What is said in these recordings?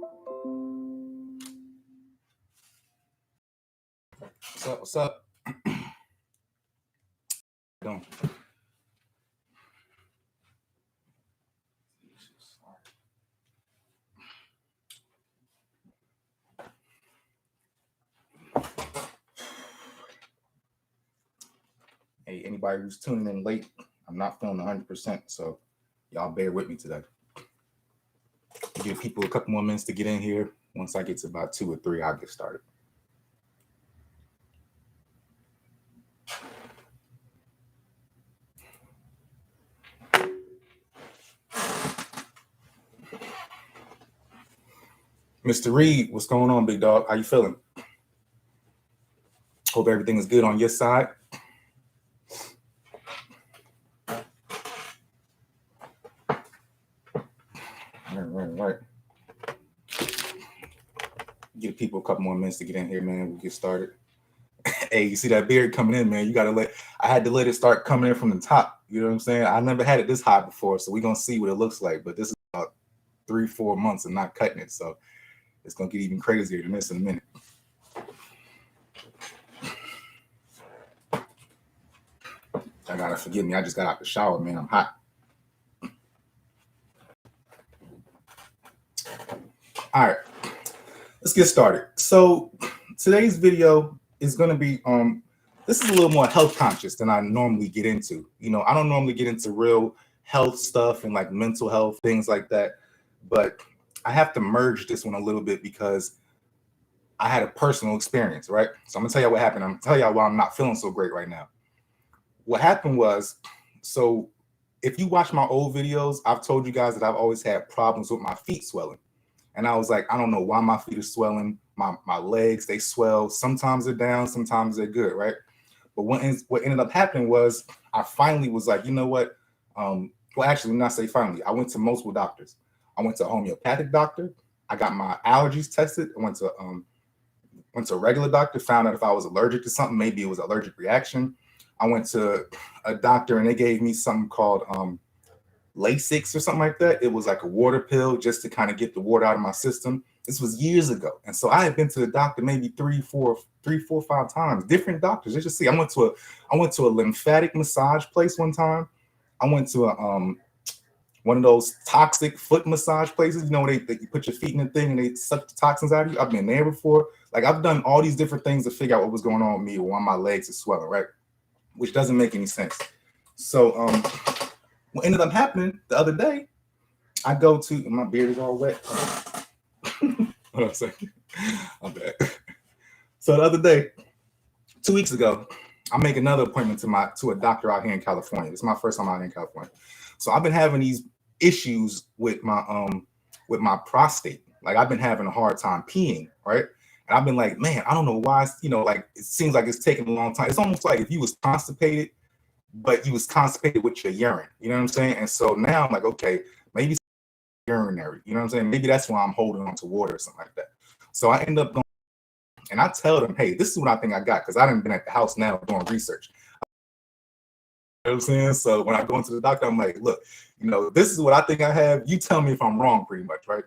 What's up? What's up? Doing? Hey, anybody who's tuning in late, I'm not feeling 100%, so y'all bear with me today. Give people a couple more minutes to get in here. Once I get to about 2 or 3, I'll get started. Mr. Reed, what's going on, big dog? How you feeling? Hope everything is good on your side. Right. Give people a couple more minutes to get in here, man. We'll get started. Hey, you see that beard coming in, man? I had to let it start coming in from the top. You know what I'm saying? I never had it this high before, so we're going to see what it looks like. But this is about 3-4 months of not cutting it, so it's going to get even crazier than this in a minute. I gotta forgive me. I just got out the shower, man. I'm hot. All right, let's get started. So today's video is going to be this is a little more health conscious than I normally get into. You know, I don't normally get into real health stuff and like mental health things like that, but I have to merge this one a little bit because I had a personal experience, right? So I'm gonna tell you what happened. I'm gonna tell you why I'm not feeling so great right now. What happened was, so if you watch my old videos, I've told you guys that I've always had problems with my feet swelling. And I was like, I don't know why my feet are swelling. My legs, they swell. Sometimes they're down, sometimes they're good, right? But what ended up happening was I finally was like, you know what? Well, actually, when I say finally, I went to multiple doctors. I went to a homeopathic doctor. I got my allergies tested. I went to a regular doctor, found out if I was allergic to something. Maybe it was an allergic reaction. I went to a doctor and they gave me something called Lasix or something like that. It was like a water pill just to kind of get the water out of my system. This was years ago. And so I had been to the doctor maybe 3, 4, 5 times, different doctors. Let's just see. I went to a lymphatic massage place one time. I went to a one of those toxic foot massage places, you know, where you put your feet in the thing and they suck the toxins out of you. I've been there before. Like I've done all these different things to figure out what was going on with me or why my legs are swelling, right? Which doesn't make any sense. So what ended up happening the other day, I go to, my beard is all wet. Hold on a second. I'm bad. So the other day, 2 weeks ago, I make another appointment to a doctor out here in California. It's my first time out here in California. So I've been having these issues with my prostate. Like I've been having a hard time peeing, right? And I've been like, man, I don't know why, you know, like it seems like it's taking a long time. It's almost like if you was constipated, but you was constipated with your urine, you know what I'm saying? And so now I'm like, okay, maybe it's urinary, you know what I'm saying? Maybe that's why I'm holding on to water or something like that. So I end up going, and I tell them, hey, this is what I think I got, because I done been at the house now doing research. You know what I'm saying? So when I go into the doctor, I'm like, look, you know, this is what I think I have. You tell me if I'm wrong, pretty much, right?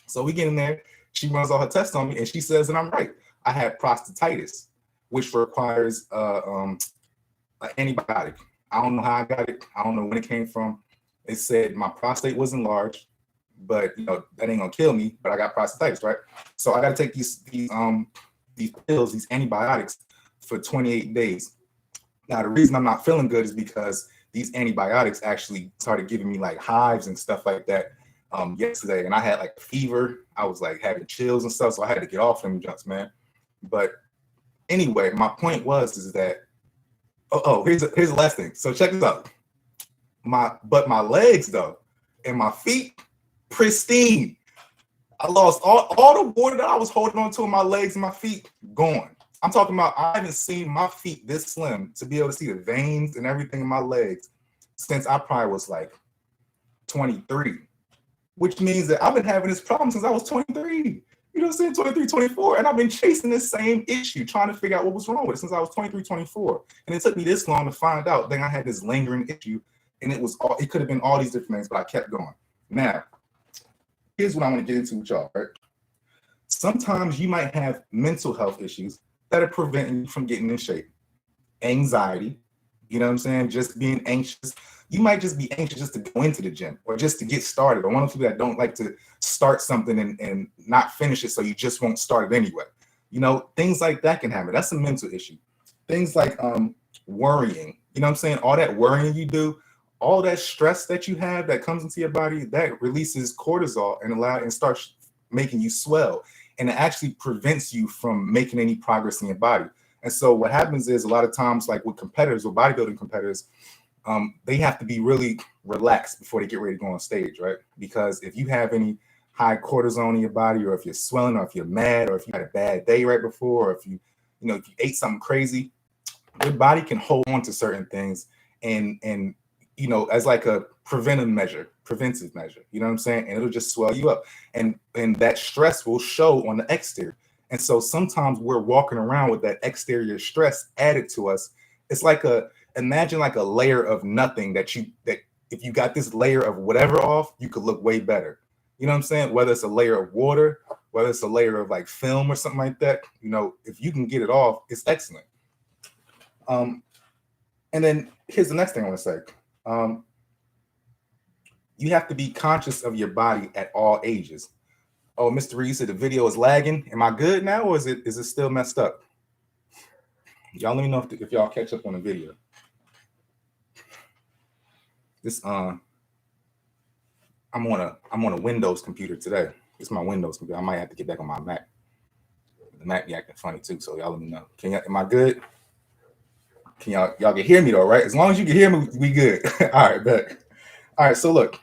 So we get in there. She runs all her tests on me, and she says that I'm right. I had prostatitis, which requires an antibiotic. I don't know how I got it. I don't know when it came from. It said my prostate was enlarged, but you know that ain't gonna kill me. But I got prostatitis, right? So I got to take these pills, these antibiotics, for 28 days. Now the reason I'm not feeling good is because these antibiotics actually started giving me like hives and stuff like that yesterday, and I had like a fever. I was like having chills and stuff, so I had to get off them junks, man. But anyway, my point is that here's the last thing. So check this out. My legs though and my feet, pristine. I lost all the water that I was holding on to in my legs and my feet, gone. I'm talking about I haven't seen my feet this slim to be able to see the veins and everything in my legs since I probably was like 23, which means that I've been having this problem since I was 23. You know what I'm saying? 23, 24. And I've been chasing this same issue, trying to figure out what was wrong with it since I was 23, 24. And it took me this long to find out. Then I had this lingering issue, and it could have been all these different things, but I kept going. Now, here's what I want to get into with y'all, right? Sometimes you might have mental health issues that are preventing you from getting in shape. Anxiety, you know what I'm saying? Just being anxious. You might just be anxious just to go into the gym or just to get started. Or one of those people that don't like to start something and not finish it, so you just won't start it anyway. You know, things like that can happen. That's a mental issue. Things like worrying, you know what I'm saying? All that worrying you do, all that stress that you have that comes into your body, that releases cortisol and starts making you swell. And it actually prevents you from making any progress in your body. And so what happens is a lot of times, like with competitors, with bodybuilding competitors, they have to be really relaxed before they get ready to go on stage, right? Because if you have any high cortisol in your body, or if you're swelling, or if you're mad, or if you had a bad day right before, or if if you ate something crazy, your body can hold on to certain things and as like a preventive measure, you know what I'm saying? And it'll just swell you up. And that stress will show on the exterior. And so sometimes we're walking around with that exterior stress added to us. It's like imagine like a layer of nothing that if you got this layer of whatever off, you could look way better. You know what I'm saying? Whether it's a layer of water, whether it's a layer of like film or something like that, if you can get it off, it's excellent. And then here's the next thing I want to say. You have to be conscious of your body at all ages. Oh, Mr. Reed said the video is lagging. Am I good now, or is it still messed up? Y'all let me know if y'all catch up on the video. This I'm on a Windows computer today. It's my Windows computer. I might have to get back on my Mac. The Mac be acting funny too, so y'all let me know. Am I good? Can y'all can hear me though, right? As long as you can hear me, we good. All right, bet. All right, so look,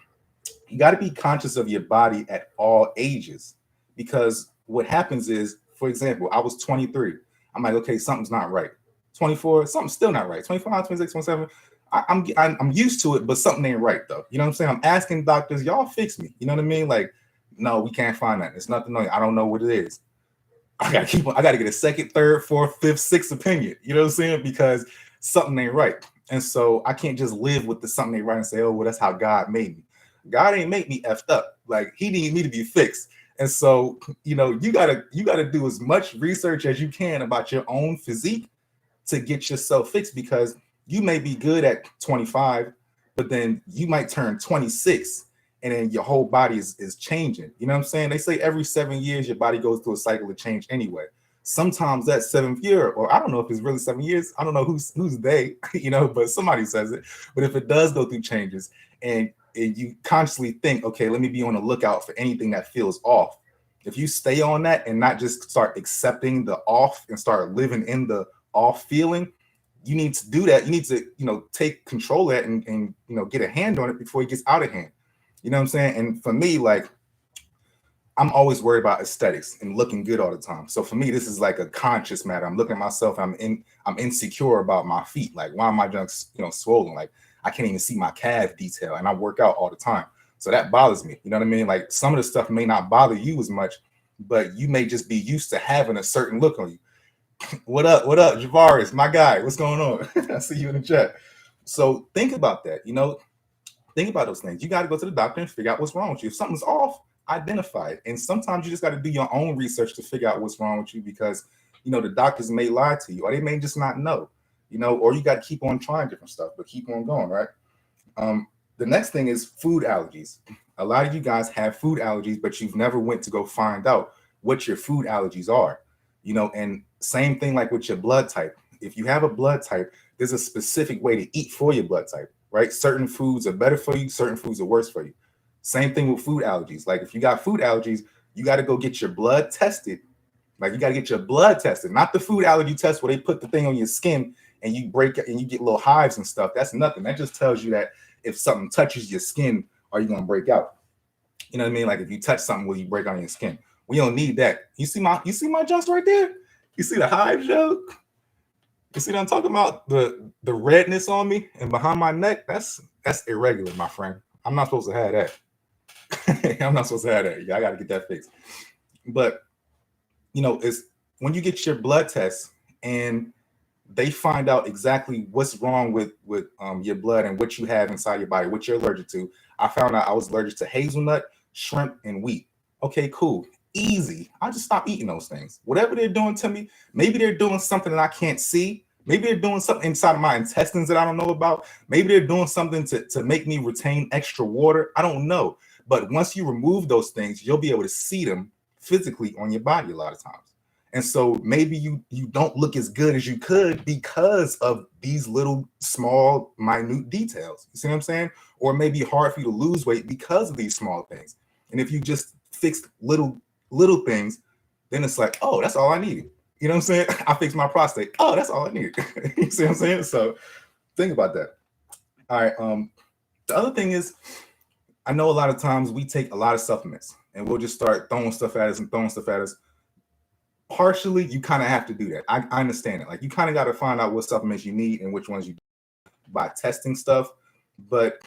you got to be conscious of your body at all ages, because what happens is, for example, I was 23. I'm like, okay, something's not right. 24, something's still not right. 25, 26, 27. I'm used to it, but something ain't right though. You know what I'm saying? I'm asking doctors, y'all fix me. You know what I mean? Like, no, we can't find that. It's nothing. I don't know what it is. I gotta get a second, third, fourth, fifth, sixth opinion. You know what I'm saying? Because something ain't right. And so I can't just live with the something ain't right and say, oh, well, that's how God made me. God ain't make me effed up. Like, he needs me to be fixed. And so, you gotta do as much research as you can about your own physique to get yourself fixed, because you may be good at 25, but then you might turn 26 and then your whole body is changing. You know what I'm saying? They say every 7 years, your body goes through a cycle of change anyway. Sometimes that 7th year, or I don't know if it's really 7 years. I don't know who's they, but somebody says it. But if it does go through changes and you consciously think, okay, let me be on the lookout for anything that feels off. If you stay on that and not just start accepting the off and start living in the off feeling, you need to do that. You need to, take control of that and get a hand on it before it gets out of hand. You know what I'm saying? And for me, like, I'm always worried about aesthetics and looking good all the time. So for me, this is like a conscious matter. I'm looking at myself. I'm insecure about my feet. Like, why am I just, swollen? Like, I can't even see my calf detail, and I work out all the time. So that bothers me. You know what I mean? Like, some of the stuff may not bother you as much, but you may just be used to having a certain look on you. What up, Javaris, my guy? What's going on? I see you in the chat. So think about that. Think about those things. You got to go to the doctor and figure out what's wrong with you. If something's off, identify it. And sometimes you just got to do your own research to figure out what's wrong with you, because the doctors may lie to you, or they may just not know. Or you got to keep on trying different stuff, but keep on going, right? The next thing is food allergies. A lot of you guys have food allergies, but you've never went to go find out what your food allergies are. And same thing like with your blood type. If you have a blood type, there's a specific way to eat for your blood type, right? Certain foods are better for you, certain foods are worse for you. Same thing with food allergies. Like, if you got food allergies, you got to go get your blood tested. Like, you got to get your blood tested, not the food allergy test where they put the thing on your skin and you break it and you get little hives and stuff. That's nothing. That just tells you that if something touches your skin, are you going to break out? You know what I mean? Like, if you touch something, will you break on your skin? We don't need that. You see my joints right there? You see the hives, Joe? You see what I'm talking about? The redness on me and behind my neck, that's irregular, my friend. I'm not supposed to have that. I'm not supposed to have that. Yeah, I got to get that fixed. But, it's when you get your blood test and they find out exactly what's wrong with your blood and what you have inside your body, what you're allergic to. I found out I was allergic to hazelnut, shrimp, and wheat. Okay, cool. easy. I just stop eating those things. Whatever they're doing to me, maybe they're doing something that I can't see. Maybe they're doing something inside of my intestines that I don't know about. Maybe they're doing something to make me retain extra water. I don't know. But once you remove those things, you'll be able to see them physically on your body a lot of times. And so maybe you don't look as good as you could because of these little small minute details. You see what I'm saying? Or maybe hard for you to lose weight because of these small things. And if you just fix little things, then it's like, oh, that's all I needed. You know what I'm saying? I fixed my prostate. Oh, that's all I needed. You see what I'm saying? So think about that. All right. The other thing is, I know a lot of times we take a lot of supplements and we'll just start throwing stuff at us. Partially, you kind of have to do that. I understand it. Like, you kind of got to find out what supplements you need and which ones you don't by testing stuff. But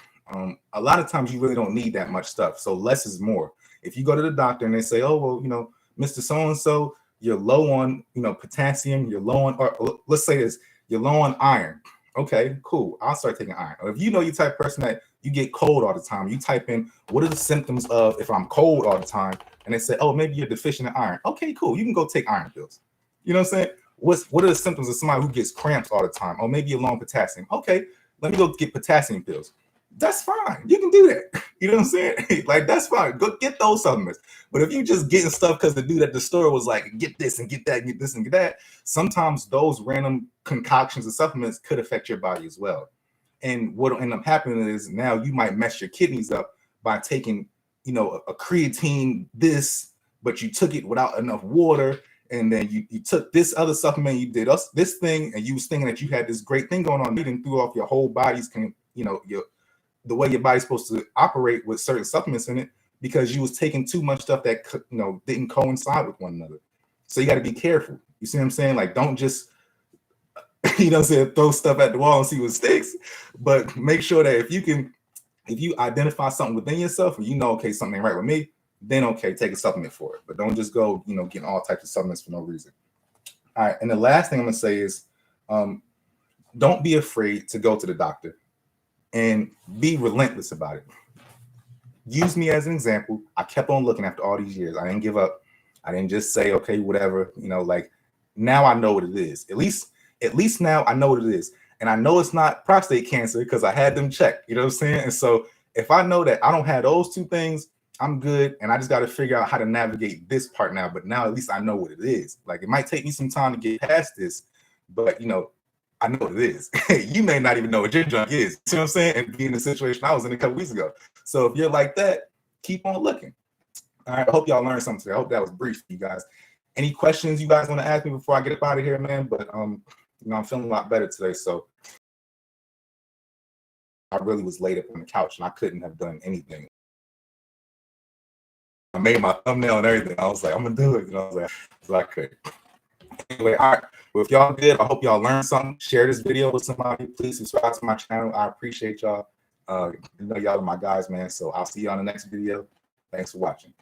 a lot of times you really don't need that much stuff. So less is more. If you go to the doctor and they say, oh, well, Mr. So-and-so, you're low on, potassium, you're low on, or let's say this, you're low on iron. Okay, cool. I'll start taking iron. Or if you're the type of person that you get cold all the time, you type in, what are the symptoms of if I'm cold all the time? And they say, oh, maybe you're deficient in iron. Okay, cool. You can go take iron pills. You know what I'm saying? What are the symptoms of somebody who gets cramps all the time? Oh, maybe you're low on potassium. Okay, let me go get potassium pills. That's fine. You can do that. You know what I'm saying? Like, that's fine. Go get those supplements. But if you just getting stuff because the dude at the store was like, get this and get that, and get this and get that, sometimes those random concoctions of supplements could affect your body as well. And what will end up happening is now you might mess your kidneys up by taking, a creatine this, but you took it without enough water. And then you took this other supplement, you did this thing, and you was thinking that you had this great thing going on, and threw off your whole body's, the way your body's supposed to operate with certain supplements in it, because you was taking too much stuff that didn't coincide with one another. So you got to be careful. You see what I'm saying? Like, don't just throw stuff at the wall and see what sticks. But make sure that if you identify something within yourself, and okay, something ain't right with me, then okay, take a supplement for it. But don't just go getting all types of supplements for no reason. All right, and the last thing I'm gonna say is, don't be afraid to go to the doctor. And be relentless about it. Use me as an example. I kept on looking after all these years. I didn't give up. I didn't just say, okay, whatever. Like, now I know what it is. At least now I know what it is. And I know it's not prostate cancer because I had them checked. You know what I'm saying? And so if I know that I don't have those two things, I'm good. And I just got to figure out how to navigate this part now. But now at least I know what it is. Like, it might take me some time to get past this, but I know what it is. You may not even know what your junk is. You know what I'm saying? And be in the situation I was in a couple weeks ago. So if you're like that, keep on looking. All right. I hope y'all learned something today. I hope that was brief for you guys. Any questions you guys want to ask me before I get up out of here, man? But I'm feeling a lot better today. So I really was laid up on the couch and I couldn't have done anything. I made my thumbnail and everything. I was like, I'm gonna do it. I was like, so I could. Anyway, all right. Well, if y'all did, I hope y'all learned something. Share this video with somebody. Please subscribe to my channel. I appreciate y'all. Y'all are my guys, man. So I'll see you on the next video. Thanks for watching.